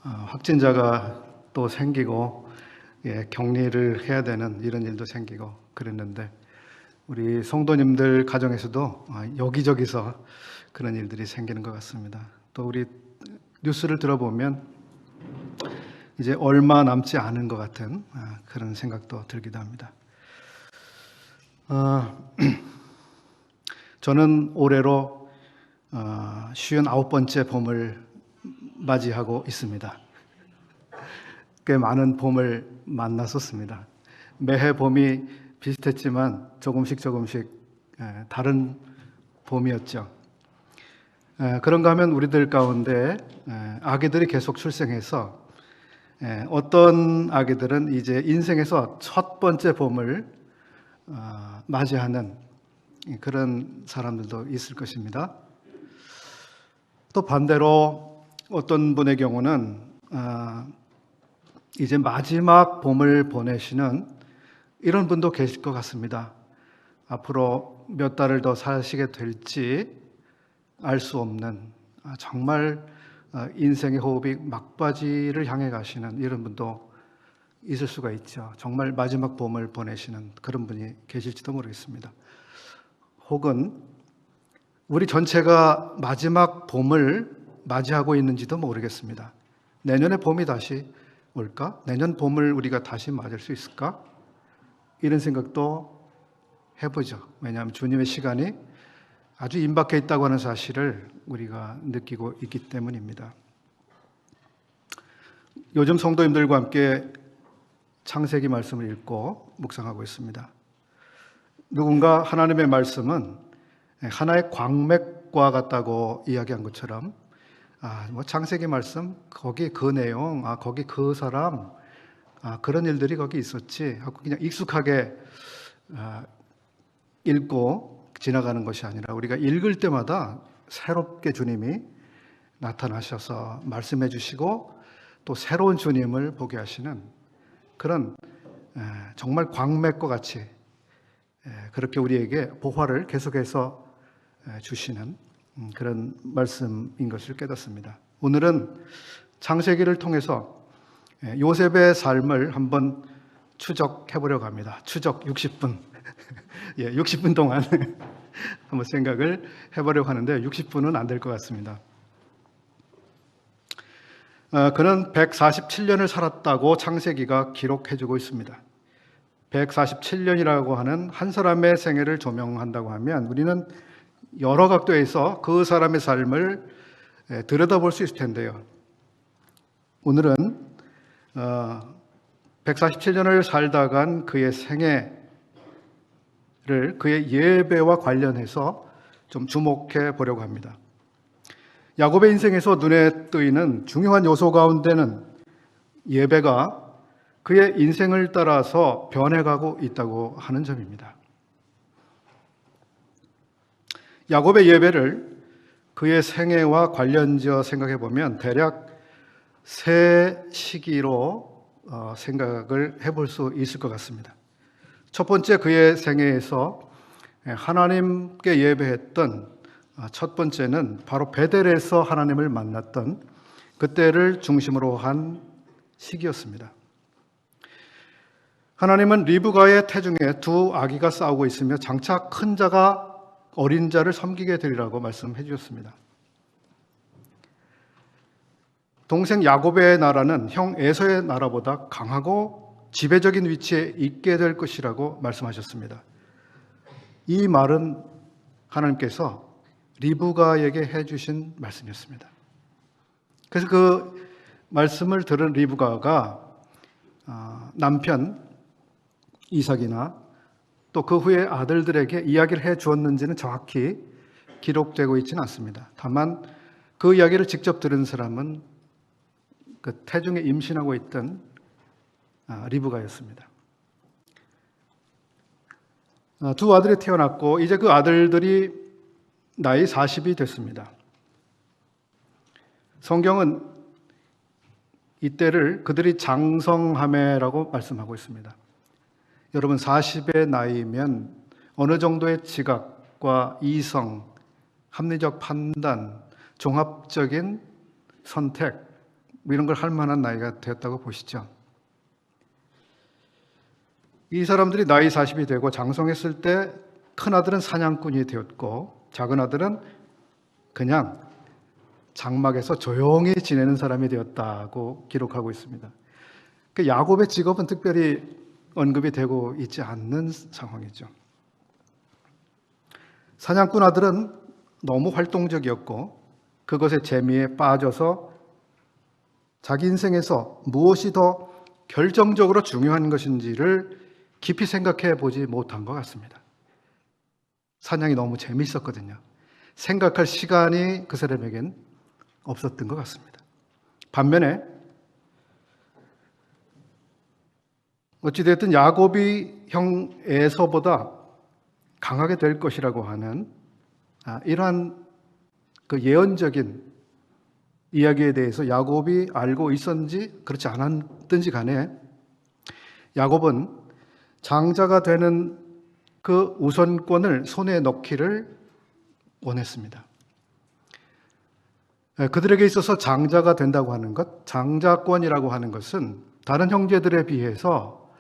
확진자가 또 생기고 격리를 해야 되는 이런 일도 생기고 그랬는데 우리 성도님들 가정에서도 여기저기서 그런 일들이 생기는 것 같습니다. 또 우리 뉴스를 들어보면 이제 얼마 남지 않은 것 같은 그런 생각도 들기도 합니다. 저는 올해로 59번째 봄을 맞이하고 있습니다. 꽤 많은 봄을 만났었습니다. 매해 봄이 비슷했지만 조금씩 다른 봄이었죠. 그런가 하면 우리들 가운데 아기들이 계속 출생해서 어떤 아기들은 이제 인생에서 첫 번째 봄을 맞이하는 그런 사람들도 있을 것입니다. 또 반대로 어떤 분의 경우는 이제 마지막 봄을 보내시는 이런 분도 계실 것 같습니다. 앞으로 몇 달을 더 사시게 될지 알 수 없는 정말 인생의 호흡이 막바지를 향해 가시는 이런 분도 있을 수가 있죠. 정말 마지막 봄을 보내시는 그런 분이 계실지도 모르겠습니다. 혹은 우리 전체가 마지막 봄을 맞이하고 있는지도 모르겠습니다. 내년에 봄이 다시 올까? 내년 봄을 우리가 다시 맞을 수 있을까? 이런 생각도 해보죠. 왜냐하면 주님의 시간이 아주 임박해 있다고 하는 사실을 우리가 느끼고 있기 때문입니다. 요즘 성도님들과 함께 창세기 말씀을 읽고 묵상하고 있습니다. 누군가 하나님의 말씀은 하나의 광맥과 같다고 이야기한 것처럼 창세기 말씀 거기 그 내용, 거기 그 사람, 그런 일들이 거기 있었지 하고 그냥 익숙하게 읽고 지나가는 것이 아니라 우리가 읽을 때마다 새롭게 주님이 나타나셔서 말씀해 주시고 또 새로운 주님을 보게 하시는 그런 정말 광맥과 같이 그렇게 우리에게 보화를 계속해서 주시는 그런 말씀인 것을 깨닫습니다. 오늘은 창세기를 통해서 요셉의 삶을 한번 추적해 보려고 합니다. 추적 60분. 60분 동안 한번 생각을 해보려고 하는데 60분은 안 될 것 같습니다. 그는 147년을 살았다고 창세기가 기록해주고 있습니다. 147년이라고 하는 한 사람의 생애를 조명한다고 하면 우리는 여러 각도에서 그 사람의 삶을 들여다볼 수 있을 텐데요. 오늘은 147년을 살다간 그의 생애를 그의 예배와 관련해서 좀 주목해 보려고 합니다. 야곱의 인생에서 눈에 띄는 중요한 요소 가운데는 예배가 그의 인생을 따라서 변해가고 있다고 하는 점입니다. 야곱의 예배를 그의 생애와 관련지어 생각해 보면 대략 세 시기로 생각을 해볼 수 있을 것 같습니다. 첫 번째, 그의 생애에서 하나님께 예배했던 첫 번째는 바로 베델에서 하나님을 만났던 그때를 중심으로 한 시기였습니다. 하나님은 리브가의 태중에 두 아기가 싸우고 있으며 장차 큰 자가 어린 자를 섬기게 되리라고 말씀해 주셨습니다. 동생 야곱의 나라는 형 에서의 나라보다 강하고 지배적인 위치에 있게 될 것이라고 말씀하셨습니다. 이 말은 하나님께서 리브가에게 해주신 말씀이었습니다. 그래서 그 말씀을 들은 리브가가 남편 이삭이나 또 그 후에 아들들에게 이야기를 해 주었는지는 정확히 기록되고 있지는 않습니다. 다만 그 이야기를 직접 들은 사람은 그 태중에 임신하고 있던 리브가였습니다. 두 아들이 태어났고 이제 그 아들들이 나이 40이 됐습니다. 성경은 이때를 그들이 장성하매라고 말씀하고 있습니다. 여러분 40의 나이면 어느 정도의 지각과 이성, 합리적 판단, 종합적인 선택 뭐 이런 걸 할 만한 나이가 되었다고 보시죠. 이 사람들이 나이 40이 되고 장성했을 때 큰아들은 사냥꾼이 되었고 작은아들은 그냥 장막에서 조용히 지내는 사람이 되었다고 기록하고 있습니다. 그 야곱의 직업은 특별히 언급이 되고 있지 않는 상황이죠. 사냥꾼 아들은 너무 활동적이었고 그것의 재미에 빠져서 자기 인생에서 무엇이 더 결정적으로 중요한 것인지를 깊이 생각해 보지 못한 것 같습니다. 사냥이 너무 재미있었거든요. 생각할 시간이 그 사람에겐 없었던 것 같습니다. 반면에 어찌됐든 야곱이 형 에서보다 강하게 될 것이라고 하는 이러한 그 예언적인 이야기에 대해서 야곱이 알고 있었는지 그렇지 않았든지 간에 야곱은 장자가 되는 그 우선권을 손에 넣기를 원했습니다. 그들에게 있어서 장자가 된다고 하는 것, 장자권이라고 하는 것은 다른 형제들에 비해서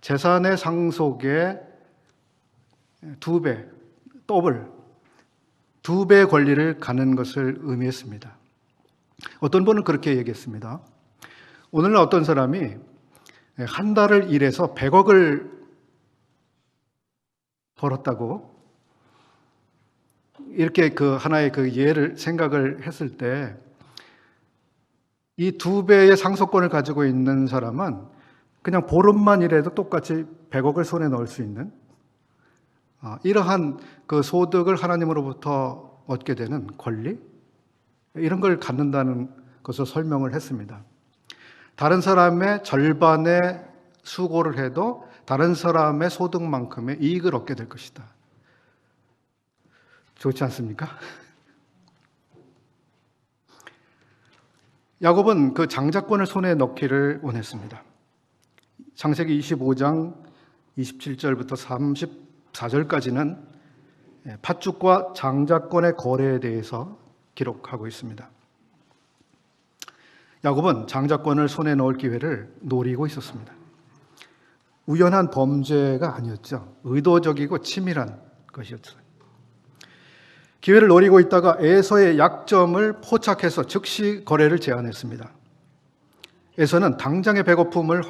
재산의 상속의 2배, 더블, 2배의 권리를 갖는 것을 의미했습니다. 어떤 분은 그렇게 얘기했습니다. 오늘날 어떤 사람이 한 달을 일해서 100억을 벌었다고 이렇게 그 하나의 그 예를 생각을 했을 때 이 2배의 상속권을 가지고 있는 사람은 그냥 보름만 일해도 똑같이 100억을 손에 넣을 수 있는 이러한 그 소득을 하나님으로부터 얻게 되는 권리 이런 걸 갖는다는 것을 설명을 했습니다. 다른 사람의 절반의 수고를 해도 다른 사람의 소득만큼의 이익을 얻게 될 것이다. 좋지 않습니까? 야곱은 그 장자권을 손에 넣기를 원했습니다. 창세기 25장 27절부터 34절까지는 팥죽과 장자권의 거래에 대해서 기록하고 있습니다. 야곱은 장자권을 손에 넣을 기회를 노리고 있었습니다. 우연한 범죄가 아니었죠. 의도적이고 치밀한 것이었죠. 기회를 노리고 있다가 에서의 약점을 포착해서 즉시 거래를 제안했습니다. 에서는 당장의 배고픔을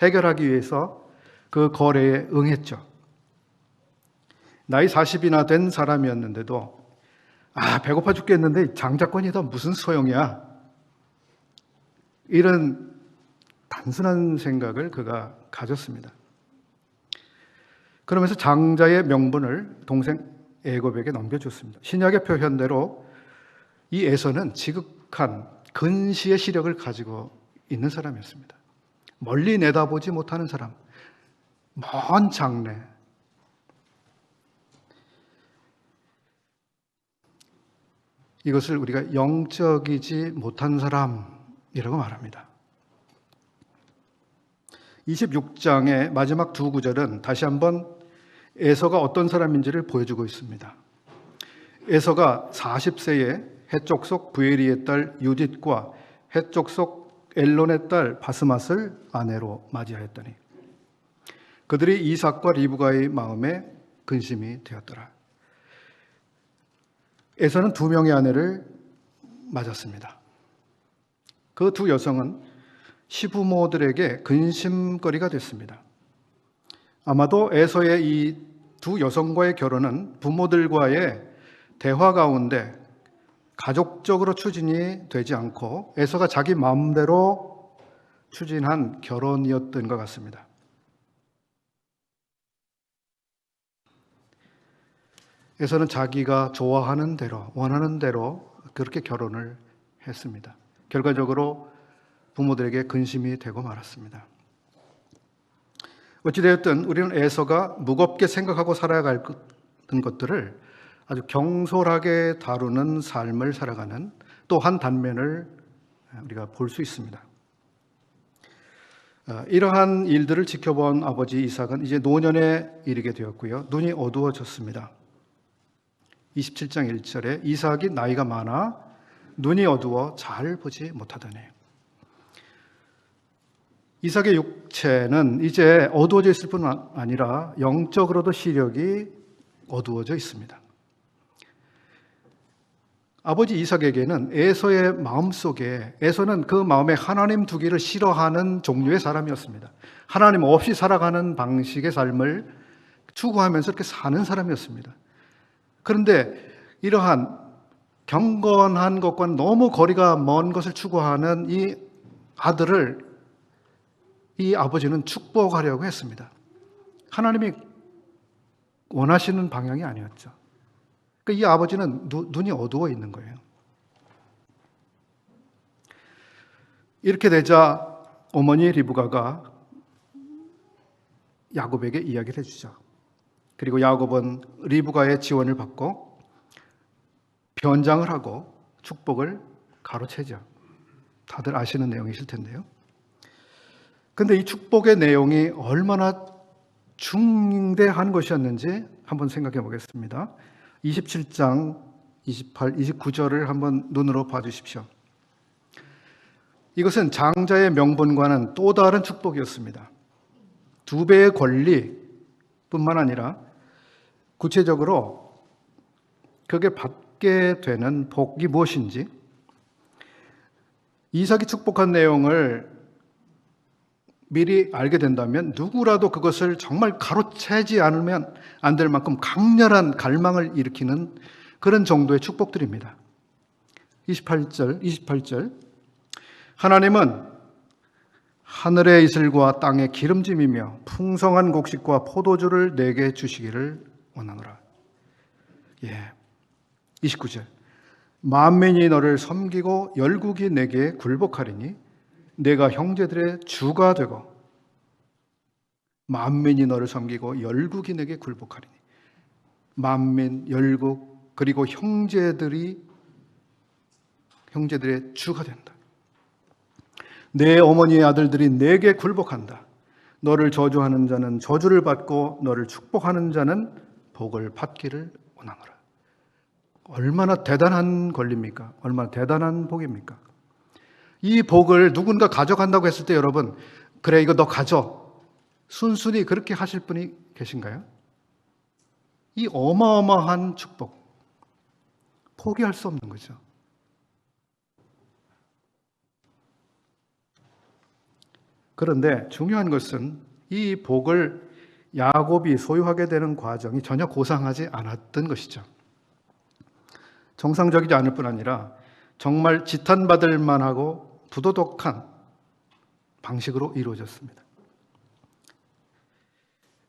해결하기 위해서 그 거래에 응했죠. 나이 40이나 된 사람이었는데도 배고파 죽겠는데 장자권이 더 무슨 소용이야. 이런 단순한 생각을 그가 가졌습니다. 그러면서 장자의 명분을 동생 애곱에게 넘겨줬습니다. 신약의 표현대로 이 에서는 지극한 근시의 시력을 가지고 있는 사람이었습니다. 멀리 내다보지 못하는 사람, 먼 장래. 이것을 우리가 영적이지 못한 사람이라고 말합니다. 26장의 마지막 두 구절은 다시 한번 에서가 어떤 사람인지를 보여주고 있습니다. 에서가 40세에 헷족속 부에리의 딸 유딧과 헷족속 엘론의 딸 바스맛을 아내로 맞이하였더니 그들이 이삭과 리브가의 마음에 근심이 되었더라. 에서는 2명의 아내를 맞았습니다. 그 두 여성은 시부모들에게 근심거리가 됐습니다. 아마도 에서의 이 두 여성과의 결혼은 부모들과의 대화 가운데 가족적으로 추진이 되지 않고 에서가 자기 마음대로 추진한 결혼이었던 것 같습니다. 에서는 자기가 좋아하는 대로, 원하는 대로 그렇게 결혼을 했습니다. 결과적으로 부모들에게 근심이 되고 말았습니다. 어찌되었든 우리는 에서가 무겁게 생각하고 살아갈 것들을 아주 경솔하게 다루는 삶을 살아가는 또 한 단면을 우리가 볼 수 있습니다. 이러한 일들을 지켜본 아버지 이삭은 이제 노년에 이르게 되었고요. 눈이 어두워졌습니다. 27장 1절에 이삭이 나이가 많아 눈이 어두워 잘 보지 못하더니 이삭의 육체는 이제 어두워져 있을 뿐 아니라 영적으로도 시력이 어두워져 있습니다. 아버지 이삭에게는 에서의 마음속에, 에서는 그 마음에 하나님 두기를 싫어하는 종류의 사람이었습니다. 하나님 없이 살아가는 방식의 삶을 추구하면서 이렇게 사는 사람이었습니다. 그런데 이러한 경건한 것과는 너무 거리가 먼 것을 추구하는 이 아들을 이 아버지는 축복하려고 했습니다. 하나님이 원하시는 방향이 아니었죠. 그러니까 이 아버지는 눈이 어두워 있는 거예요. 이렇게 되자 어머니 리브가가 야곱에게 이야기를 해주죠. 그리고 야곱은 리브가의 지원을 받고 변장을 하고 축복을 가로채죠. 다들 아시는 내용이실 텐데요. 근데 이 축복의 내용이 얼마나 중대한 것이었는지 한번 생각해 보겠습니다. 27장 28, 29절을 한번 눈으로 봐주십시오. 이것은 장자의 명분과는 또 다른 축복이었습니다. 2배의 권리뿐만 아니라 구체적으로 그게 받게 되는 복이 무엇인지, 이삭이 축복한 내용을 미리 알게 된다면 누구라도 그것을 정말 가로채지 않으면 안 될 만큼 강렬한 갈망을 일으키는 그런 정도의 축복들입니다. 28절 하나님은 하늘의 이슬과 땅의 기름짐이며 풍성한 곡식과 포도주를 내게 주시기를 원하노라. 29절 만민이 너를 섬기고 열국이 내게 굴복하리니 내가 형제들의 주가 되고, 만민이 너를 섬기고 열국이 내게 굴복하리니, 만민, 열국, 그리고 형제들의 주가 된다. 내 어머니의 아들들이 내게 굴복한다. 너를 저주하는 자는 저주를 받고 너를 축복하는 자는 복을 받기를 원하노라. 얼마나 대단한 권리입니까? 얼마나 대단한 복입니까? 이 복을 누군가 가져간다고 했을 때 여러분, 그래 이거 너 가져, 순순히 그렇게 하실 분이 계신가요? 이 어마어마한 축복, 포기할 수 없는 거죠. 그런데 중요한 것은 이 복을 야곱이 소유하게 되는 과정이 전혀 고상하지 않았던 것이죠. 정상적이지 않을 뿐 아니라 정말 지탄받을 만하고 부도덕한 방식으로 이루어졌습니다.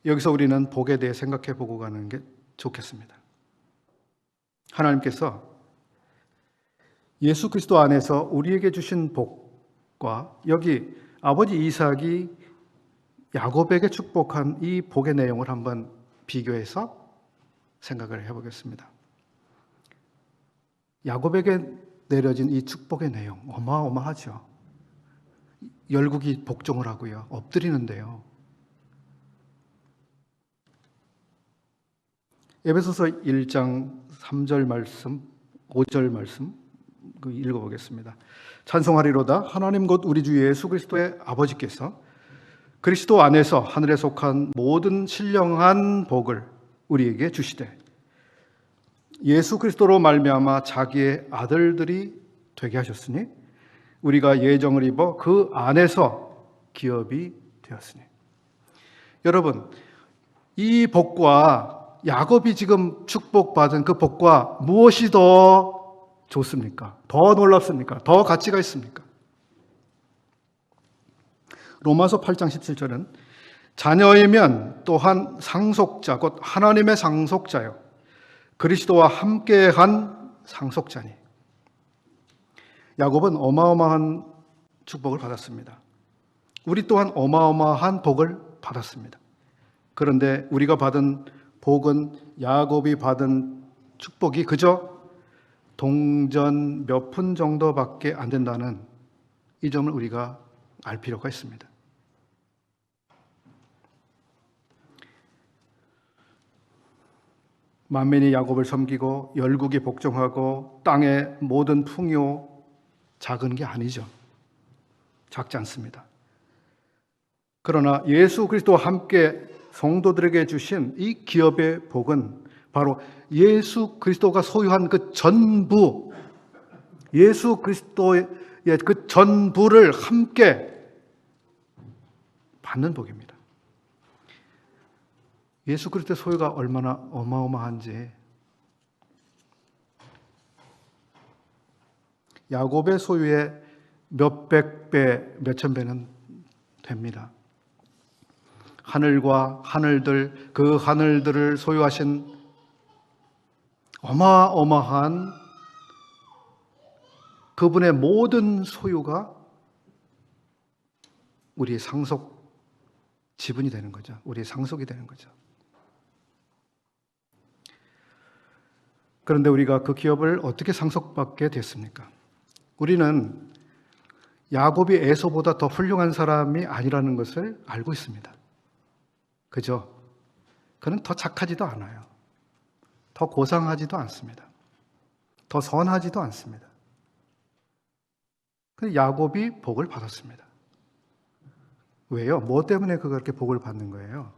여기서 우리는 복에 대해 생각해 보고 가는 게 좋겠습니다. 하나님께서 예수 그리스도 안에서 우리에게 주신 복과 여기 아버지 이삭이 야곱에게 축복한 이 복의 내용을 한번 비교해서 생각을 해보겠습니다. 야곱에게 내려진 이 축복의 내용 어마어마하죠. 열국이 복종을 하고요, 엎드리는데요. 에베소서 1장 3절 말씀, 5절 말씀 읽어보겠습니다. 찬송하리로다 하나님 곧 우리 주 예수 그리스도의 아버지께서 그리스도 안에서 하늘에 속한 모든 신령한 복을 우리에게 주시되 예수 그리스도로 말미암아 자기의 아들들이 되게 하셨으니 우리가 예정을 입어 그 안에서 기업이 되었으니. 여러분, 이 복과 야곱이 지금 축복받은 그 복과 무엇이 더 좋습니까? 더 놀랍습니까? 더 가치가 있습니까? 로마서 8장 17절은 자녀이면 또한 상속자 곧 하나님의 상속자요 그리스도와 함께한 상속자니. 야곱은 어마어마한 축복을 받았습니다. 우리 또한 어마어마한 복을 받았습니다. 그런데 우리가 받은 복은 야곱이 받은 축복이 그저 동전 몇 푼 정도밖에 안 된다는 이 점을 우리가 알 필요가 있습니다. 만민이 야곱을 섬기고 열국이 복종하고 땅의 모든 풍요 작은 게 아니죠. 작지 않습니다. 그러나 예수 그리스도와 함께 성도들에게 주신 이 기업의 복은 바로 예수 그리스도가 소유한 그 전부, 예수 그리스도의 그 전부를 함께 받는 복입니다. 예수 그리스도의 소유가 얼마나 어마어마한지, 야곱의 소유의 몇백 배, 몇천 배는 됩니다. 하늘과 하늘들, 그 하늘들을 소유하신 어마어마한 그분의 모든 소유가 우리의 상속 지분이 되는 거죠. 우리의 상속이 되는 거죠. 그런데 우리가 그 기업을 어떻게 상속받게 됐습니까? 우리는 야곱이 에서보다 더 훌륭한 사람이 아니라는 것을 알고 있습니다. 그죠? 그는 더 착하지도 않아요. 더 고상하지도 않습니다. 더 선하지도 않습니다. 근데 야곱이 복을 받았습니다. 왜요? 뭐 때문에 그렇게 복을 받는 거예요?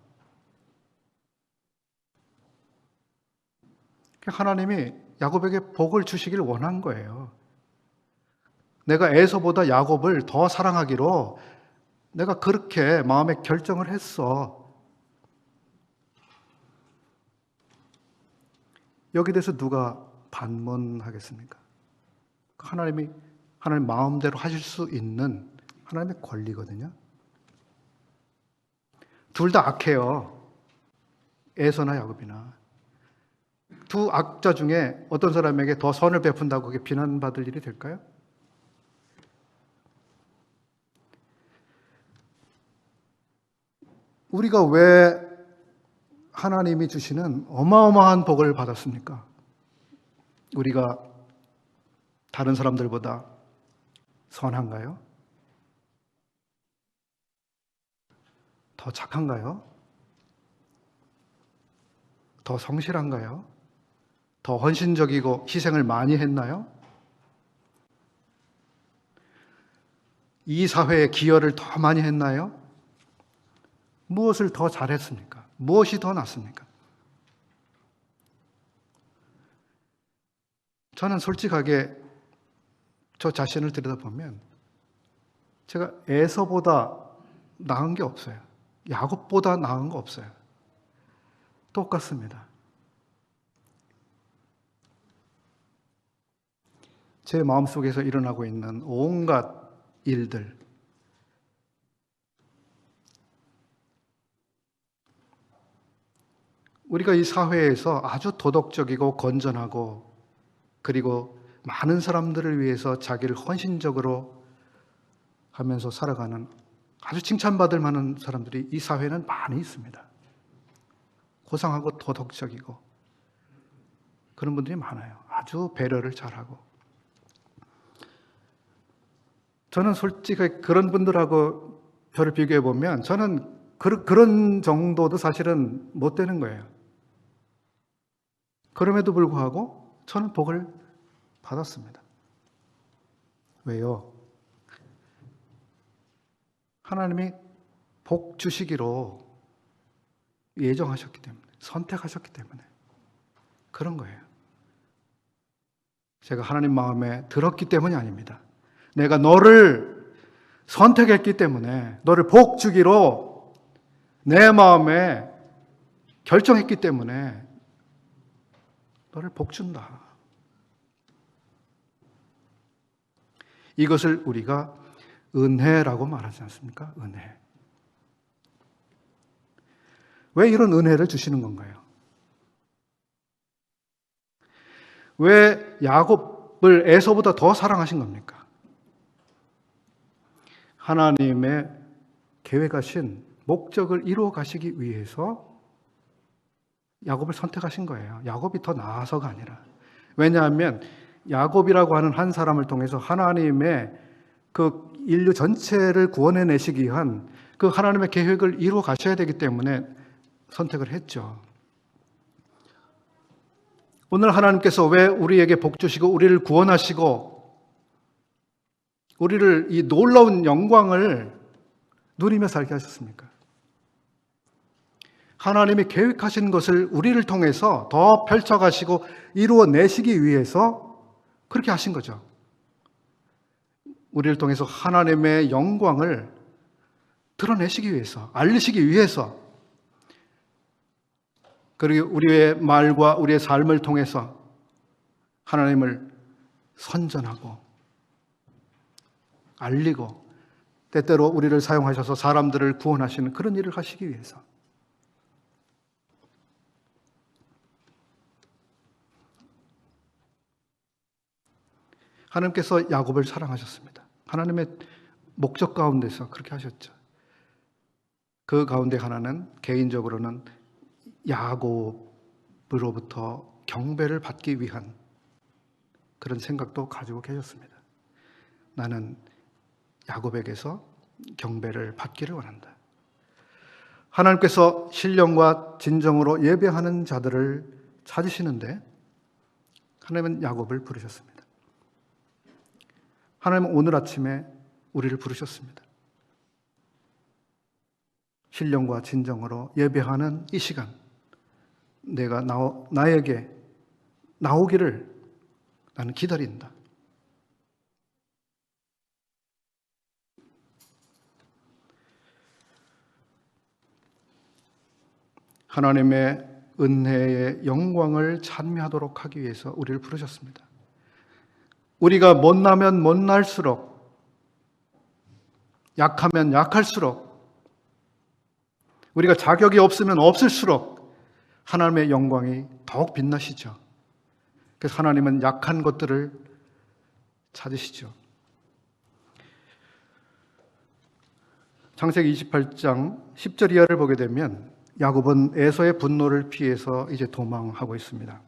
하나님이 야곱에게 복을 주시길 원한 거예요. 내가 에서보다 야곱을 더 사랑하기로 내가 그렇게 마음에 결정을 했어. 여기 대해서 누가 반문하겠습니까? 하나님 마음대로 하실 수 있는 하나님의 권리거든요. 둘 다 악해요. 에서나 야곱이나. 두 악자 중에 어떤 사람에게 더 선을 베푼다고 그게 비난받을 일이 될까요? 우리가 왜 하나님이 주시는 어마어마한 복을 받았습니까? 우리가 다른 사람들보다 선한가요? 더 착한가요? 더 성실한가요? 더 헌신적이고 희생을 많이 했나요? 이 사회에 기여를 더 많이 했나요? 무엇을 더 잘했습니까? 무엇이 더 낫습니까? 저는 솔직하게 저 자신을 들여다보면 제가 에서보다 나은 게 없어요. 야곱보다 나은 거 없어요. 똑같습니다. 제 마음속에서 일어나고 있는 온갖 일들, 우리가 이 사회에서 아주 도덕적이고 건전하고 그리고 많은 사람들을 위해서 자기를 헌신적으로 하면서 살아가는 아주 칭찬받을 만한 사람들이 이 사회에는 많이 있습니다. 고상하고 도덕적이고 그런 분들이 많아요. 아주 배려를 잘하고. 저는 솔직히 그런 분들하고 저를 비교해 보면 저는 그런 정도도 사실은 못 되는 거예요. 그럼에도 불구하고 저는 복을 받았습니다. 왜요? 하나님이 복 주시기로 예정하셨기 때문에, 선택하셨기 때문에 그런 거예요. 제가 하나님 마음에 들었기 때문이 아닙니다. 내가 너를 선택했기 때문에, 너를 복 주기로 내 마음에 결정했기 때문에 너를 복 준다. 이것을 우리가 은혜라고 말하지 않습니까? 은혜. 왜 이런 은혜를 주시는 건가요? 왜 야곱을 에서보다 더 사랑하신 겁니까? 하나님의 계획하신 목적을 이루어 가시기 위해서 야곱을 선택하신 거예요. 야곱이 더 나아서가 아니라. 왜냐하면 야곱이라고 하는 한 사람을 통해서 하나님의 그 인류 전체를 구원해내시기 위한 그 하나님의 계획을 이루어 가셔야 되기 때문에 선택을 했죠. 오늘 하나님께서 왜 우리에게 복 주시고 우리를 구원하시고 우리를 이 놀라운 영광을 누리며 살게 하셨습니까? 하나님이 계획하신 것을 우리를 통해서 더 펼쳐가시고 이루어내시기 위해서 그렇게 하신 거죠. 우리를 통해서 하나님의 영광을 드러내시기 위해서, 알리시기 위해서, 그리고 우리의 말과 우리의 삶을 통해서 하나님을 선전하고 알리고 때때로 우리를 사용하셔서 사람들을 구원하시는 그런 일을 하시기 위해서. 하나님께서 야곱을 사랑하셨습니다. 하나님의 목적 가운데서 그렇게 하셨죠. 그 가운데 하나는 개인적으로는 야곱으로부터 경배를 받기 위한 그런 생각도 가지고 계셨습니다. 나는 야곱에게서 경배를 받기를 원한다. 하나님께서 신령과 진정으로 예배하는 자들을 찾으시는데 하나님은 야곱을 부르셨습니다. 하나님은 오늘 아침에 우리를 부르셨습니다. 신령과 진정으로 예배하는 이 시간, 내가 나에게 나오기를 나는 기다린다. 하나님의 은혜의 영광을 찬미하도록 하기 위해서 우리를 부르셨습니다. 우리가 못나면 못날수록, 약하면 약할수록, 우리가 자격이 없으면 없을수록 하나님의 영광이 더욱 빛나시죠. 그래서 하나님은 약한 것들을 찾으시죠. 창세기 28장 10절 이하를 보게 되면 야곱은 에서의 분노를 피해서 이제 도망하고 있습니다.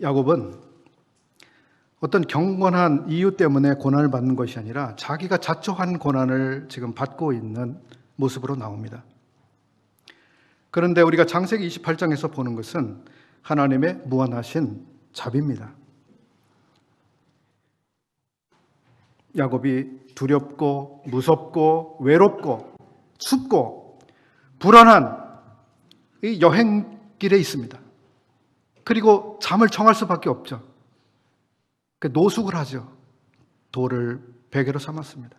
야곱은 어떤 경건한 이유 때문에 고난을 받는 것이 아니라 자기가 자초한 고난을 지금 받고 있는 모습으로 나옵니다. 그런데 우리가 창세기 28장에서 보는 것은 하나님의 무한하신 자비입니다. 야곱이 두렵고 무섭고 외롭고 춥고 불안한 이 여행길에 있습니다. 그리고 잠을 청할 수밖에 없죠. 노숙을 하죠. 돌을 베개로 삼았습니다.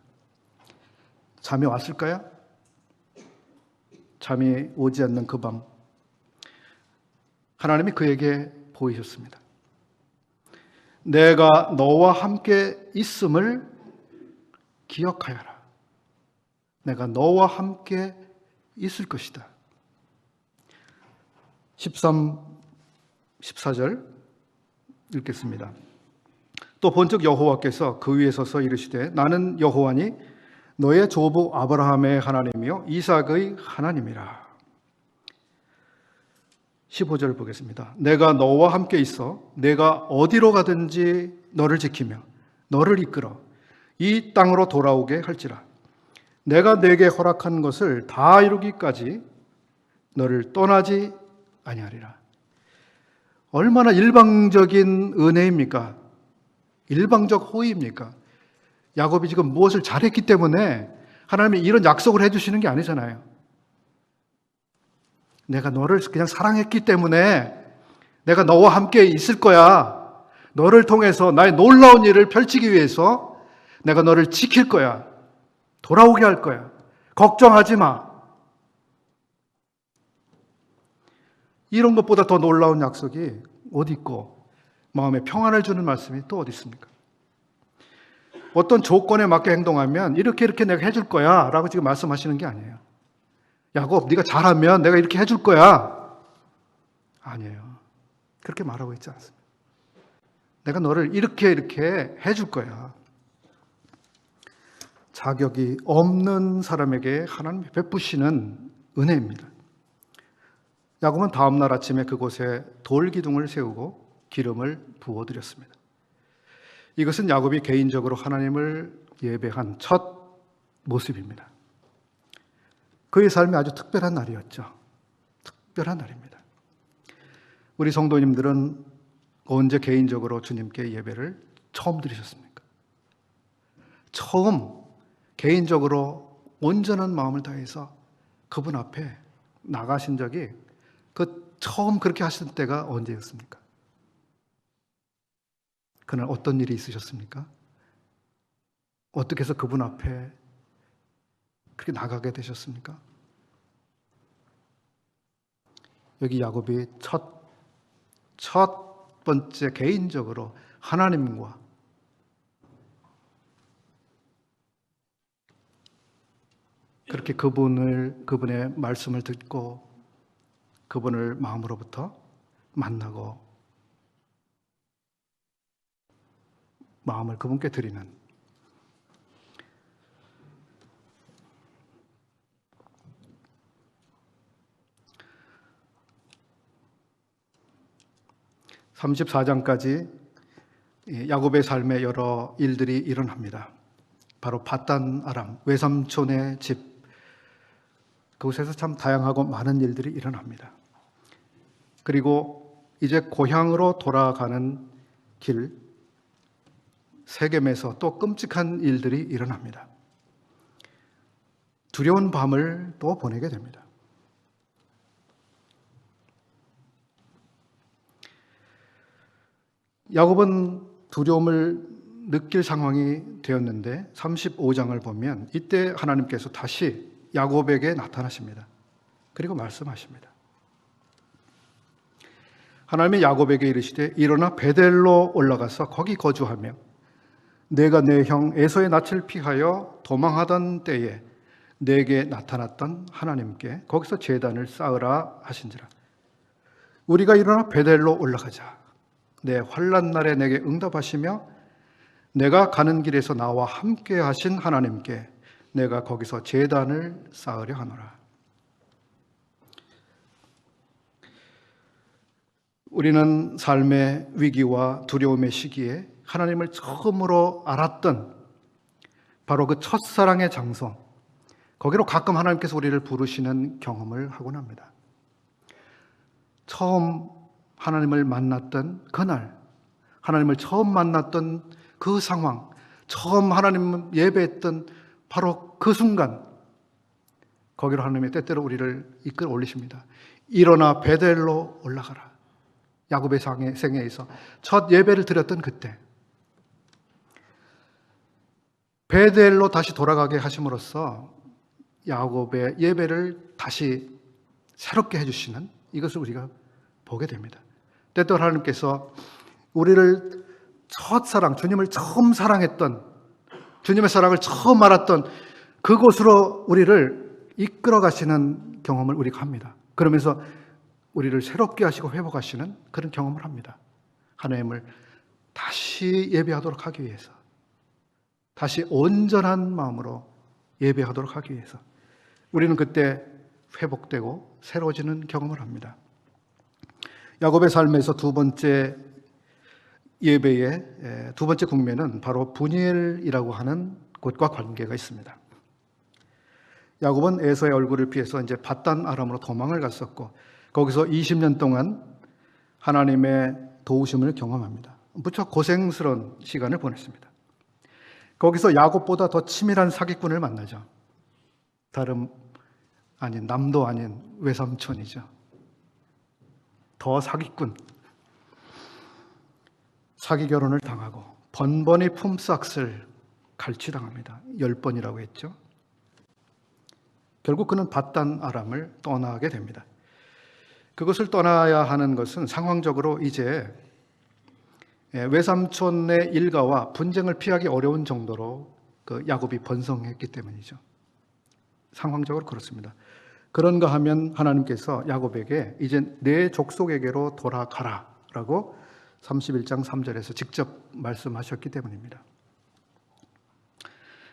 잠이 왔을까요? 잠이 오지 않는 그 밤, 하나님이 그에게 보이셨습니다. 내가 너와 함께 있음을 기억하여라. 내가 너와 함께 있을 것이다. 13, 14절 읽겠습니다. 또 본즉 여호와께서 그 위에 서서 이르시되 나는 여호와니 너의 조부 아브라함의 하나님이요 이삭의 하나님이라. 15절 보겠습니다. 내가 너와 함께 있어 내가 어디로 가든지 너를 지키며 너를 이끌어 이 땅으로 돌아오게 할지라. 내가 내게 허락한 것을 다 이루기까지 너를 떠나지 아니하리라. 얼마나 일방적인 은혜입니까? 일방적 호의입니까? 야곱이 지금 무엇을 잘했기 때문에 하나님이 이런 약속을 해주시는 게 아니잖아요. 내가 너를 그냥 사랑했기 때문에 내가 너와 함께 있을 거야. 너를 통해서 나의 놀라운 일을 펼치기 위해서 내가 너를 지킬 거야. 돌아오게 할 거야. 걱정하지 마. 이런 것보다 더 놀라운 약속이 어디 있고 마음에 평안을 주는 말씀이 또 어디 있습니까? 어떤 조건에 맞게 행동하면 이렇게 내가 해줄 거야 라고 지금 말씀하시는 게 아니에요. 야곱, 네가 잘하면 내가 이렇게 해줄 거야. 아니에요. 그렇게 말하고 있지 않습니다. 내가 너를 이렇게 해줄 거야. 자격이 없는 사람에게 하나님이 베푸시는 은혜입니다. 야곱은 다음 날 아침에 그곳에 돌기둥을 세우고 기름을 부어드렸습니다. 이것은 야곱이 개인적으로 하나님을 예배한 첫 모습입니다. 그의 삶이 아주 특별한 날이었죠. 특별한 날입니다. 우리 성도님들은 언제 개인적으로 주님께 예배를 처음 드리셨습니까? 처음 개인적으로 온전한 마음을 다해서 그분 앞에 나가신 적이 그 처음 그렇게 하신 때가 언제였습니까? 그날 어떤 일이 있으셨습니까? 어떻게 해서 그분 앞에 그렇게 나가게 되셨습니까? 여기 야곱이 첫 번째 개인적으로 하나님과 그렇게 그분의 말씀을 듣고 그분을 마음으로부터 만나고 마음을 그분께 드리는 34장까지 야곱의 삶에 여러 일들이 일어납니다. 바로 밧단 아람 외삼촌의 집, 그곳에서 참 다양하고 많은 일들이 일어납니다. 그리고 이제 고향으로 돌아가는 길 세겜에서 또 끔찍한 일들이 일어납니다. 두려운 밤을 또 보내게 됩니다. 야곱은 두려움을 느낄 상황이 되었는데 35장을 보면 이때 하나님께서 다시 야곱에게 나타나십니다. 그리고 말씀하십니다. 하나님이 야곱에게 이르시되 일어나 베델로 올라가서 거기 거주하며 내가 내 형 에서의 낯을 피하여 도망하던 때에 내게 나타났던 하나님께 거기서 제단을 쌓으라 하신지라. 우리가 일어나 베델로 올라가자. 내 환난 날에 내게 응답하시며 내가 가는 길에서 나와 함께 하신 하나님께 내가 거기서 제단을 쌓으려 하노라. 우리는 삶의 위기와 두려움의 시기에 하나님을 처음으로 알았던 바로 그 첫사랑의 장소, 거기로 가끔 하나님께서 우리를 부르시는 경험을 하곤 합니다. 처음 하나님을 만났던 그날, 하나님을 처음 만났던 그 상황, 처음 하나님 예배했던 바로 그 순간, 거기로 하나님이 때때로 우리를 이끌어 올리십니다. 일어나 베델로 올라가라. 야곱의 생애에서 첫 예배를 드렸던 그때 베델로 다시 돌아가게 하심으로써 야곱의 예배를 다시 새롭게 해주시는 이것을 우리가 보게 됩니다. 때때로 하나님께서 우리를 첫사랑, 주님을 처음 사랑했던, 주님의 사랑을 처음 알았던 그곳으로 우리를 이끌어 가시는 경험을 우리가 합니다. 그러면서 우리를 새롭게 하시고 회복하시는 그런 경험을 합니다. 하나님을 다시 예배하도록 하기 위해서, 다시 온전한 마음으로 예배하도록 하기 위해서 우리는 그때 회복되고 새로워지는 경험을 합니다. 야곱의 삶에서 두 번째 예배의 두 번째 국면은 바로 분일이라고 하는 곳과 관계가 있습니다. 야곱은 에서의 얼굴을 피해서 이제 밧단 아람으로 도망을 갔었고 거기서 20년 동안 하나님의 도우심을 경험합니다. 무척 고생스러운 시간을 보냈습니다. 거기서 야곱보다 더 치밀한 사기꾼을 만나죠. 다름 아닌, 남도 아닌 외삼촌이죠. 더 사기꾼. 사기 결혼을 당하고 번번이 품삯을 갈취당합니다. 10번이라고 했죠. 결국 그는 밧단 아람을 떠나게 됩니다. 그것을 떠나야 하는 것은 상황적으로 이제 외삼촌의 일가와 분쟁을 피하기 어려운 정도로 그 야곱이 번성했기 때문이죠. 상황적으로 그렇습니다. 그런가 하면 하나님께서 야곱에게 이제 내 족속에게로 돌아가라 라고 31장 3절에서 직접 말씀하셨기 때문입니다.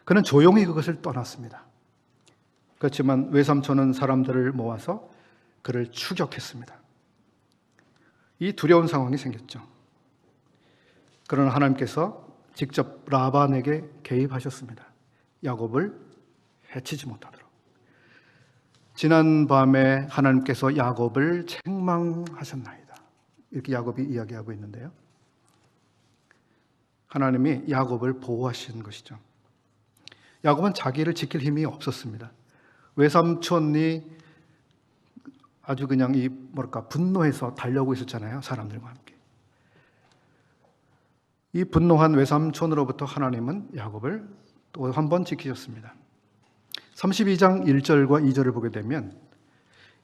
그는 조용히 그것을 떠났습니다. 그렇지만 외삼촌은 사람들을 모아서 그를 추격했습니다. 이 두려운 상황이 생겼죠. 그러나 하나님께서 직접 라반에게 개입하셨습니다. 야곱을 해치지 못하도록. 지난 밤에 하나님께서 야곱을 책망하셨나이다. 이렇게 야곱이 이야기하고 있는데요. 하나님이 야곱을 보호하신 것이죠. 야곱은 자기를 지킬 힘이 없었습니다. 외삼촌이 아주 그냥 분노해서 달려오고 있었잖아요. 사람들과 함께. 이 분노한 외삼촌으로부터 하나님은 야곱을 또 한 번 지키셨습니다. 32장 1절과 2절을 보게 되면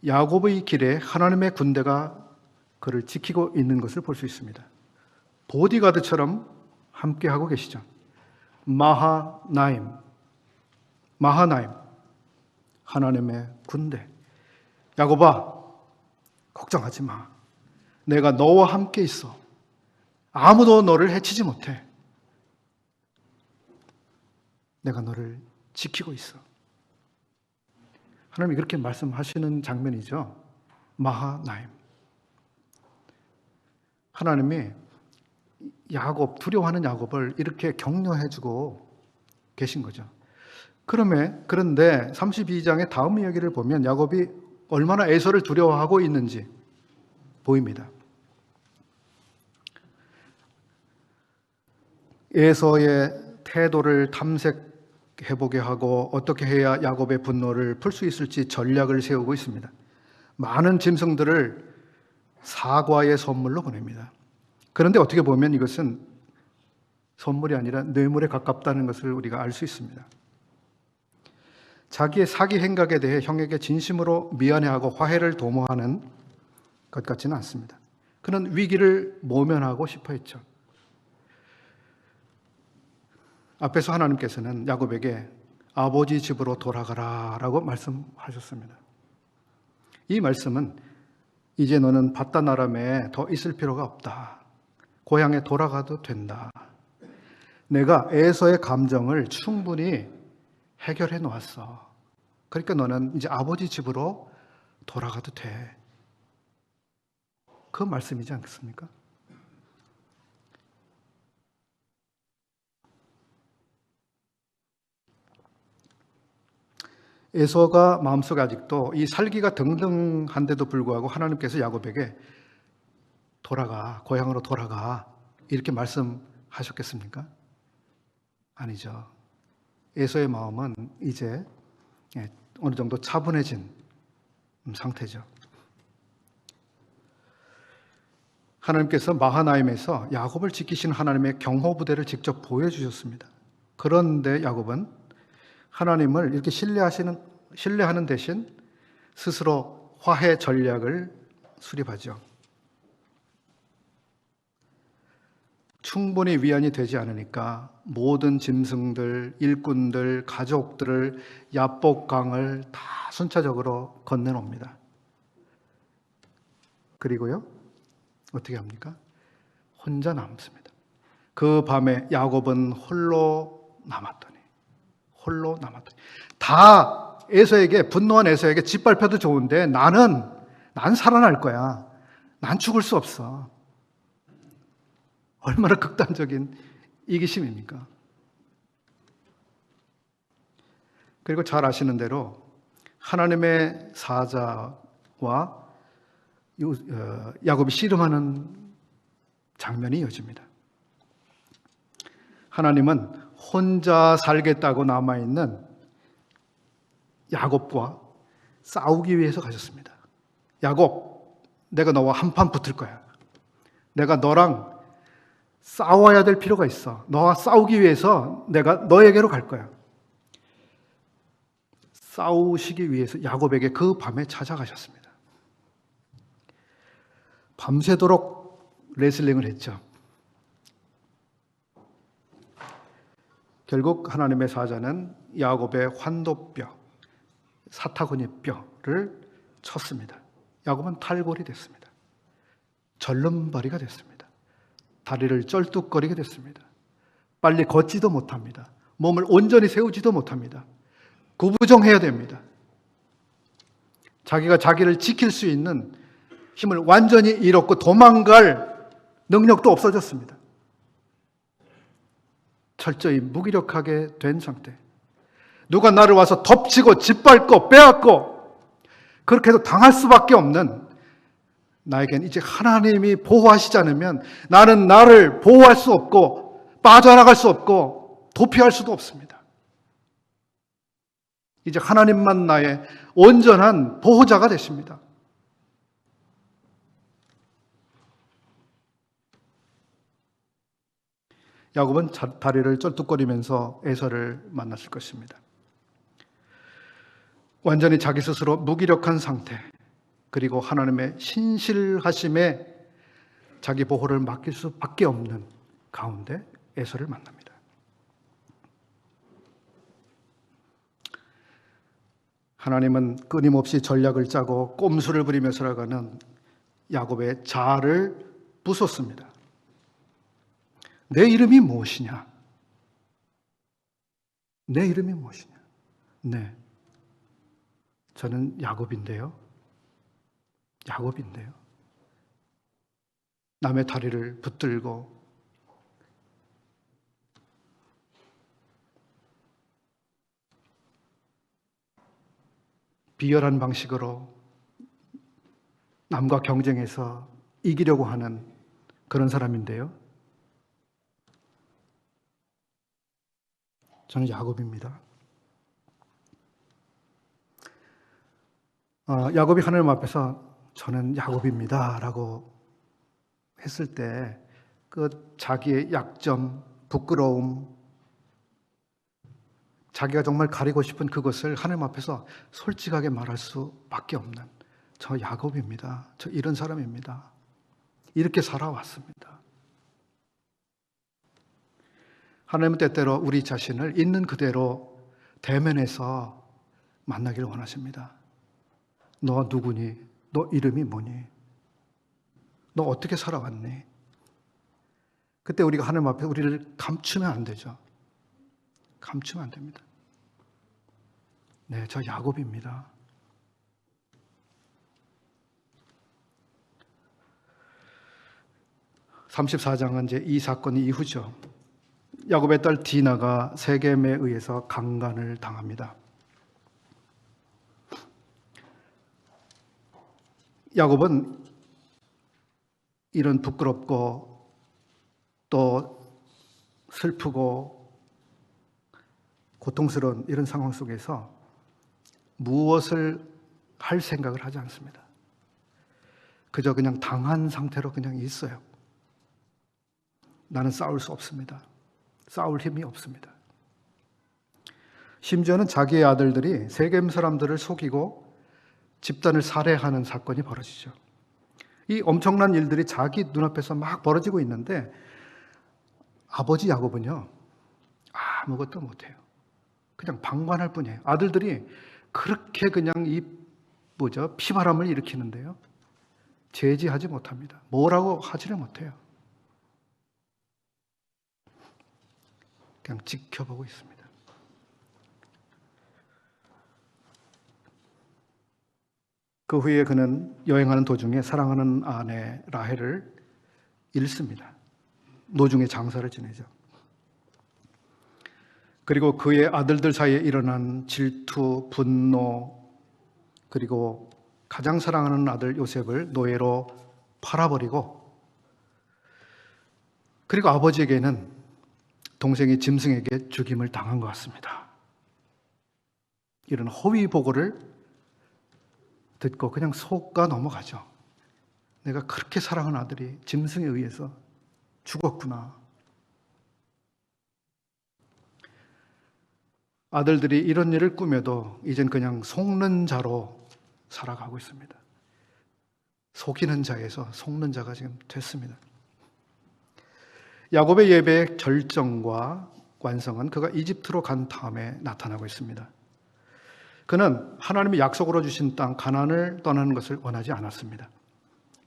야곱의 길에 하나님의 군대가 그를 지키고 있는 것을 볼 수 있습니다. 보디가드처럼 함께하고 계시죠. 마하나임, 하나님의 군대. 야곱아, 걱정하지 마. 내가 너와 함께 있어. 아무도 너를 해치지 못해. 내가 너를 지키고 있어. 하나님이 그렇게 말씀하시는 장면이죠. 마하나임. 하나님이 두려워하는 야곱을 이렇게 격려해주고 계신 거죠. 그런데 32장의 다음 이야기를 보면 야곱이 얼마나 에서를 두려워하고 있는지 보입니다. 에서의 태도를 탐색해보게 하고 어떻게 해야 야곱의 분노를 풀 수 있을지 전략을 세우고 있습니다. 많은 짐승들을 사과의 선물로 보냅니다. 그런데 어떻게 보면 이것은 선물이 아니라 뇌물에 가깝다는 것을 우리가 알 수 있습니다. 자기의 사기 행각에 대해 형에게 진심으로 미안해하고 화해를 도모하는 것 같지는 않습니다. 그는 위기를 모면하고 싶어 했죠. 앞에서 하나님께서는 야곱에게 아버지 집으로 돌아가라 라고 말씀하셨습니다. 이 말씀은 이제 너는 밧단 아람에 더 있을 필요가 없다. 고향에 돌아가도 된다. 내가 에서의 감정을 충분히 해결해 놓았어. 그러니까 너는 이제 아버지 집으로 돌아가도 돼. 그 말씀이지 않겠습니까? 에서가 마음속에 아직도 이 살기가 등등한데도 불구하고 하나님께서 야곱에게 고향으로 돌아가 이렇게 말씀하셨겠습니까? 아니죠. 에서의 마음은 이제 어느 정도 차분해진 상태죠. 하나님께서 마하나임에서 야곱을 지키신 하나님의 경호부대를 직접 보여주셨습니다. 그런데 야곱은 하나님을 이렇게 신뢰하는 대신 스스로 화해 전략을 수립하죠. 충분히 위안이 되지 않으니까 모든 짐승들, 일꾼들, 가족들을 야복강을 다 순차적으로 건네놉니다. 그리고요, 어떻게 합니까? 혼자 남습니다. 그 밤에 야곱은 홀로 남았더니 다 분노한 에서에게 짓밟혀도 좋은데 난 살아날 거야. 난 죽을 수 없어. 얼마나 극단적인 이기심입니까? 그리고 잘 아시는 대로 하나님의 사자와 야곱이 씨름하는 장면이 이어집니다. 하나님은 혼자 살겠다고 남아있는 야곱과 싸우기 위해서 가셨습니다. 야곱, 내가 너와 한판 붙을 거야. 내가 너랑 싸워야 될 필요가 있어. 너와 싸우기 위해서 내가 너에게로 갈 거야. 싸우시기 위해서 야곱에게 그 밤에 찾아가셨습니다. 밤새도록 레슬링을 했죠. 결국 하나님의 사자는 야곱의 환도뼈, 사타구니 뼈를 쳤습니다. 야곱은 탈골이 됐습니다. 절름발이가 됐습니다. 다리를 쩔뚝거리게 됐습니다. 빨리 걷지도 못합니다. 몸을 온전히 세우지도 못합니다. 구부정해야 됩니다. 자기가 자기를 지킬 수 있는 힘을 완전히 잃었고 도망갈 능력도 없어졌습니다. 철저히 무기력하게 된 상태. 누가 나를 와서 덮치고 짓밟고 빼앗고 그렇게 해도 당할 수밖에 없는, 나에겐 이제 하나님이 보호하시지 않으면 나는 나를 보호할 수 없고 빠져나갈 수 없고 도피할 수도 없습니다. 이제 하나님만 나의 온전한 보호자가 되십니다. 야곱은 다리를 쩔뚝거리면서 에서를 만났을 것입니다. 완전히 자기 스스로 무기력한 상태, 그리고 하나님의 신실하심에 자기 보호를 맡길 수밖에 없는 가운데 에서를 만납니다. 하나님은 끊임없이 전략을 짜고 꼼수를 부리며 살아가는 야곱의 자아를 부쉈습니다. 내 이름이 무엇이냐? 내 이름이 무엇이냐? 네, 저는 야곱인데요. 야곱인데요. 남의 다리를 붙들고 비열한 방식으로 남과 경쟁해서 이기려고 하는 그런 사람인데요. 저는 야곱입니다. 야곱이 하나님 앞에서 저는 야곱입니다 라고 했을 때 그 자기의 약점, 부끄러움, 자기가 정말 가리고 싶은 그것을 하나님 앞에서 솔직하게 말할 수밖에 없는, 저 야곱입니다. 저 이런 사람입니다. 이렇게 살아왔습니다. 하나님은 때때로 우리 자신을 있는 그대로 대면해서 만나기를 원하십니다. 너 누구니? 너 이름이 뭐니? 너 어떻게 살아왔니? 그때 우리가 하나님 앞에 우리를 감추면 안 되죠. 감추면 안 됩니다. 네, 저 야곱입니다. (34장은) 이제 이 사건 이후죠. 야곱의 딸 디나가 세겜에 의해서 강간을 당합니다. 야곱은 이런 부끄럽고 또 슬프고 고통스러운 이런 상황 속에서 무엇을 할 생각을 하지 않습니다. 그저 그냥 당한 상태로 그냥 있어요. 나는 싸울 수 없습니다. 싸울 힘이 없습니다. 심지어는 자기의 아들들이 세겜 사람들을 속이고 집단을 살해하는 사건이 벌어지죠. 이 엄청난 일들이 자기 눈앞에서 막 벌어지고 있는데 아버지 야곱은요, 아무것도 못해요. 그냥 방관할 뿐이에요. 아들들이 그렇게 그냥 피바람을 일으키는데요, 제지하지 못합니다. 뭐라고 하지를 못해요. 그냥 지켜보고 있습니다. 그 후에 그는 여행하는 도중에 사랑하는 아내 라헬을 잃습니다. 노중의 장사를 지내죠. 그리고 그의 아들들 사이에 일어난 질투, 분노, 그리고 가장 사랑하는 아들 요셉을 노예로 팔아버리고, 그리고 아버지에게는 동생이 짐승에게 죽임을 당한 것 같습니다. 이런 허위 보고를 듣고 그냥 속가 넘어가죠. 내가 그렇게 사랑하는 아들이 짐승에 의해서 죽었구나. 아들들이 이런 일을 꾸며도 이젠 그냥 속는 자로 살아가고 있습니다. 속이는 자에서 속는 자가 지금 됐습니다. 야곱의 예배의 결정과 완성은 그가 이집트로 간 다음에 나타나고 있습니다. 그는 하나님이 약속으로 주신 땅 가나안을 떠나는 것을 원하지 않았습니다.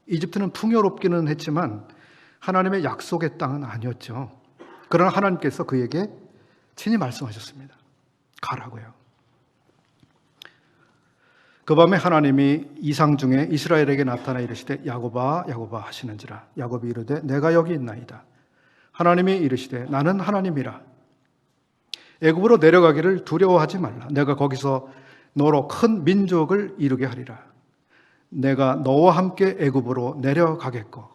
이집트는 풍요롭기는 했지만 하나님의 약속의 땅은 아니었죠. 그러나 하나님께서 그에게 친히 말씀하셨습니다. 가라고요. 그 밤에 하나님이 이상 중에 이스라엘에게 나타나 이르시되 야곱아 야곱아 하시는지라. 야곱이 이르되 내가 여기 있나이다. 하나님이 이르시되 나는 하나님이라. 애굽으로 내려가기를 두려워하지 말라. 내가 거기서 너로 큰 민족을 이루게 하리라. 내가 너와 함께 애굽으로 내려가겠고.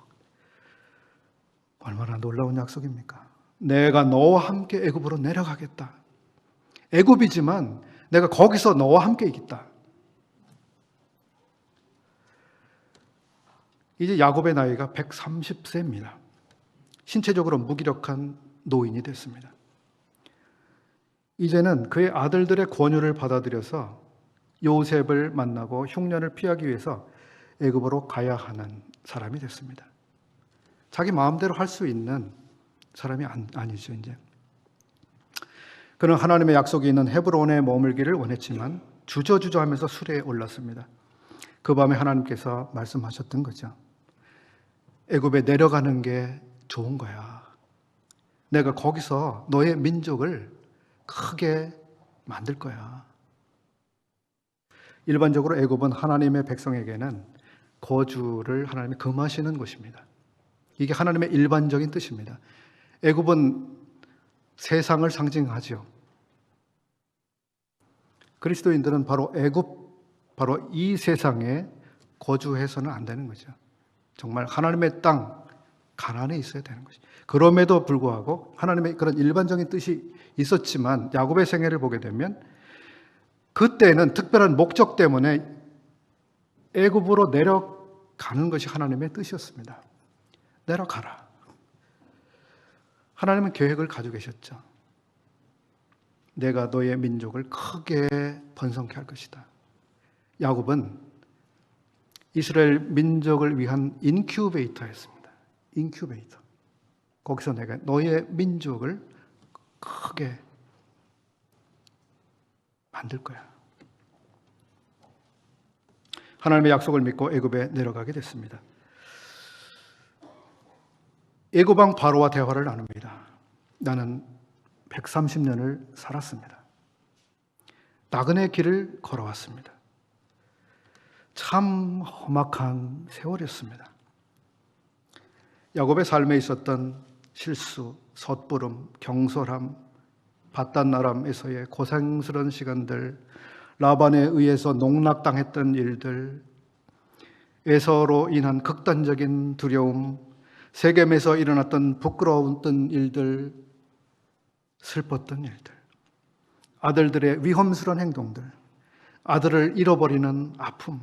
얼마나 놀라운 약속입니까? 내가 너와 함께 애굽으로 내려가겠다. 애굽이지만 내가 거기서 너와 함께 있겠다. 이제 야곱의 나이가 130세입니다. 신체적으로 무기력한 노인이 됐습니다. 이제는 그의 아들들의 권유를 받아들여서 요셉을 만나고 흉년을 피하기 위해서 애굽으로 가야 하는 사람이 됐습니다. 자기 마음대로 할 수 있는 사람이 아니죠, 이제. 그는 하나님의 약속이 있는 헤브론에 머물기를 원했지만 주저주저하면서 수레에 올랐습니다. 그 밤에 하나님께서 말씀하셨던 거죠. 애굽에 내려가는 게 좋은 거야. 내가 거기서 너의 민족을 크게 만들 거야. 일반적으로 애굽은 하나님의 백성에게는 거주를 하나님이 금하시는 곳입니다. 이게 하나님의 일반적인 뜻입니다. 애굽은 세상을 상징하죠. 그리스도인들은 바로 애굽, 바로 이 세상에 거주해서는 안 되는 거죠. 정말 하나님의 땅, 가나안에 있어야 되는 것이죠. 그럼에도 불구하고 하나님의 그런 일반적인 뜻이 있었지만 야곱의 생애를 보게 되면 그때는 특별한 목적 때문에 애굽으로 내려가는 것이 하나님의 뜻이었습니다. 내려가라. 하나님은 계획을 가지고 계셨죠. 내가 너의 민족을 크게 번성케 할 것이다. 야곱은 이스라엘 민족을 위한 인큐베이터였습니다. 인큐베이터. 거기서 내가 너의 민족을 크게 만들 거야. 하나님의 약속을 믿고 애굽에 내려가게 됐습니다. 애굽 왕 바로와 대화를 나눕니다. 나는 130년을 살았습니다. 나그네 길을 걸어왔습니다. 참 험악한 세월이었습니다. 야곱의 삶에 있었던 실수, 섣부름, 경솔함, 밧단나람에서의 고생스러운 시간들, 라반에 의해서 농락당했던 일들, 에서로 인한 극단적인 두려움, 세겜에서 일어났던 부끄러웠던 일들, 슬펐던 일들, 아들들의 위험스러운 행동들, 아들을 잃어버리는 아픔,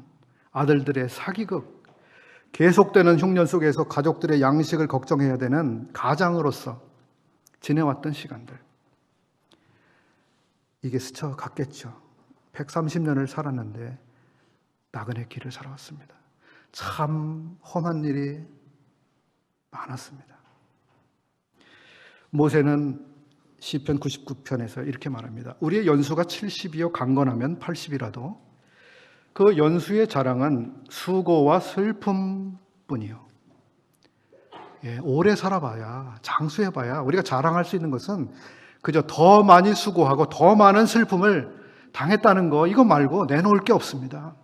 아들들의 사기극, 계속되는 흉년 속에서 가족들의 양식을 걱정해야 되는 가장으로서 지내왔던 시간들, 이게 스쳐갔겠죠. 130년을 살았는데 나그네 길을 살아왔습니다. 참 험한 일이 많았습니다. 모세는 시편 99편에서 이렇게 말합니다. 우리의 연수가 70이요 강건하면 80이라도 그 연수의 자랑은 수고와 슬픔뿐이요. 오래 살아봐야, 장수해봐야 우리가 자랑할 수 있는 것은 그저 더 많이 수고하고 더 많은 슬픔을 당했다는 거, 이거 말고 내놓을 게 없습니다.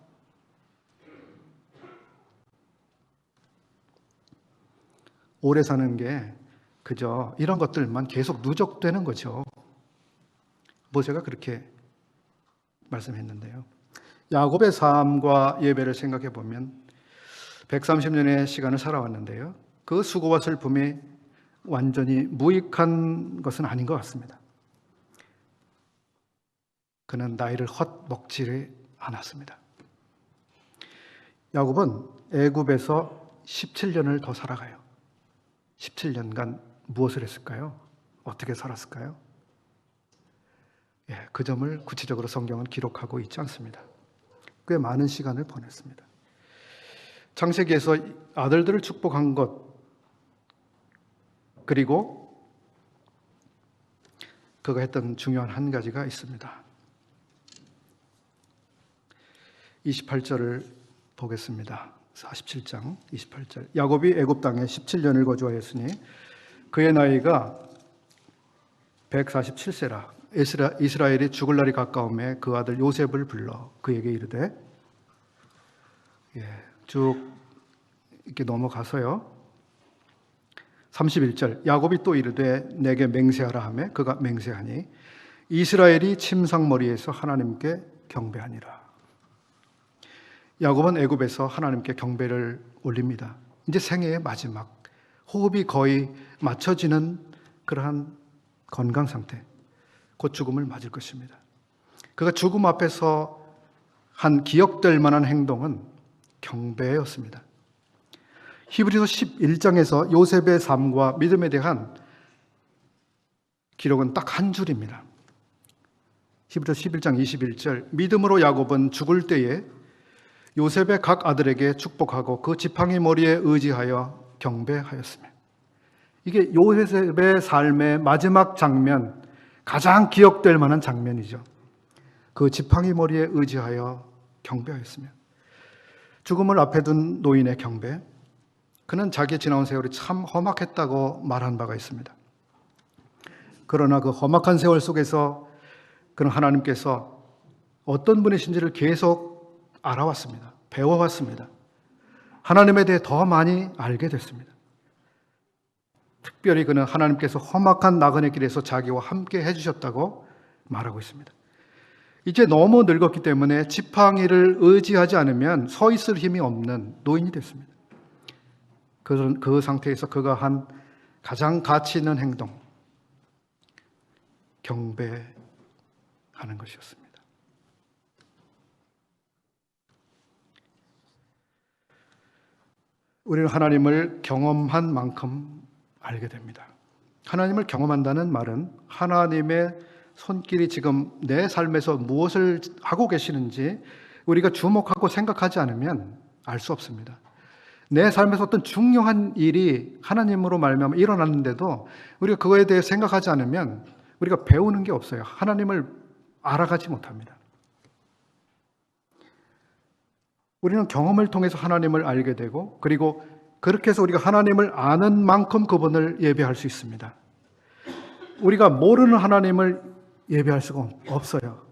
오래 사는 게 그저 이런 것들만 계속 누적되는 거죠. 모세가 그렇게 말씀했는데요. 야곱의 삶과 예배를 생각해 보면 130년의 시간을 살아왔는데요. 그 수고와 슬픔이 완전히 무익한 것은 아닌 것 같습니다. 그는 나이를 헛먹지 않았습니다. 야곱은 애굽에서 17년을 더 살아가요. 17년간 무엇을 했을까요? 어떻게 살았을까요? 그 점을 구체적으로 성경은 기록하고 있지 않습니다. 꽤 많은 시간을 보냈습니다. 창세기에서 아들들을 축복한 것, 그리고 그가 했던 중요한 한 가지가 있습니다. 28절을 보겠습니다. 47장 28절. 야곱이 애굽 땅에 17년을 거주하였으니 그의 나이가 147세라. 이스라엘이 죽을 날이 가까움에 그 아들 요셉을 불러 그에게 이르되, 쭉 이렇게 넘어가서요. 31절. 야곱이 또 이르되 내게 맹세하라 하매 그가 맹세하니 이스라엘이 침상머리에서 하나님께 경배하니라. 야곱은 애굽에서 하나님께 경배를 올립니다. 이제 생애의 마지막, 호흡이 거의 맞춰지는 그러한 건강 상태, 곧 죽음을 맞을 것입니다. 그가 죽음 앞에서 한 기억될 만한 행동은 경배였습니다. 히브리서 11장에서 요셉의 삶과 믿음에 대한 기록은 딱 한 줄입니다. 히브리서 11장 21절, 믿음으로 야곱은 죽을 때에 요셉의 각 아들에게 축복하고 그 지팡이 머리에 의지하여 경배하였으며, 이게 요셉의 삶의 마지막 장면, 가장 기억될 만한 장면이죠. 그 지팡이 머리에 의지하여 경배하였으며, 죽음을 앞에 둔 노인의 경배, 그는 자기의 지나온 세월이 참 험악했다고 말한 바가 있습니다. 그러나 그 험악한 세월 속에서 그는 하나님께서 어떤 분이신지를 계속 알아왔습니다. 배워왔습니다. 하나님에 대해 더 많이 알게 됐습니다. 특별히 그는 하나님께서 험악한 나그네 길에서 자기와 함께 해주셨다고 말하고 있습니다. 이제 너무 늙었기 때문에 지팡이를 의지하지 않으면 서 있을 힘이 없는 노인이 됐습니다. 그 상태에서 그가 한 가장 가치 있는 행동, 경배하는 것이었습니다. 우리는 하나님을 경험한 만큼 알게 됩니다. 하나님을 경험한다는 말은 하나님의 손길이 지금 내 삶에서 무엇을 하고 계시는지 우리가 주목하고 생각하지 않으면 알 수 없습니다. 내 삶에서 어떤 중요한 일이 하나님으로 말미암아 일어났는데도 우리가 그거에 대해 생각하지 않으면 우리가 배우는 게 없어요. 하나님을 알아가지 못합니다. 우리는 경험을 통해서 하나님을 알게 되고, 그리고 그렇게 해서 우리가 하나님을 아는 만큼 그분을 예배할 수 있습니다. 우리가 모르는 하나님을 예배할 수가 없어요.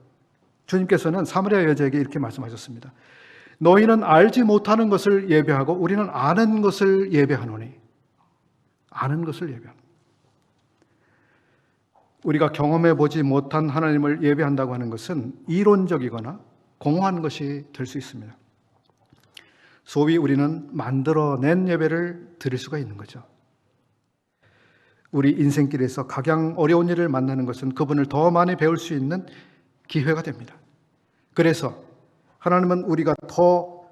주님께서는 사마리아 여자에게 이렇게 말씀하셨습니다. 너희는 알지 못하는 것을 예배하고 우리는 아는 것을 예배하노니. 아는 것을 예배하노니. 우리가 경험해 보지 못한 하나님을 예배한다고 하는 것은 이론적이거나 공허한 것이 될 수 있습니다. 소위 우리는 만들어낸 예배를 드릴 수가 있는 거죠. 우리 인생길에서 가장 어려운 일을 만나는 것은 그분을 더 많이 배울 수 있는 기회가 됩니다. 그래서 하나님은 우리가 더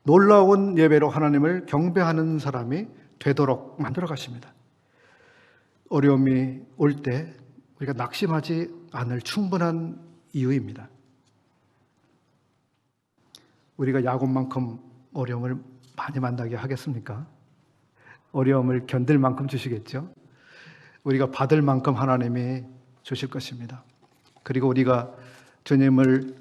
놀라운 예배로 하나님을 경배하는 사람이 되도록 만들어 가십니다. 어려움이 올 때 우리가 낙심하지 않을 충분한 이유입니다. 우리가 야곱만큼 어려움을 많이 만나게 하겠습니까? 어려움을 견딜 만큼 주시겠죠? 우리가 받을 만큼 하나님이 주실 것입니다. 그리고 우리가 주님을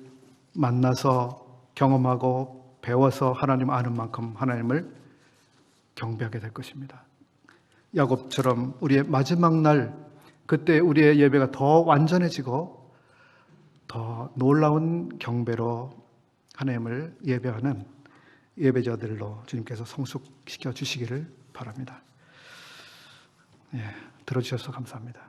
만나서 경험하고 배워서 하나님 아는 만큼 하나님을 경배하게 될 것입니다. 야곱처럼 우리의 마지막 날, 그때 우리의 예배가 더 완전해지고 더 놀라운 경배로 하나님을 예배하는 예배자들로 주님께서 성숙시켜 주시기를 바랍니다. 들어주셔서 감사합니다.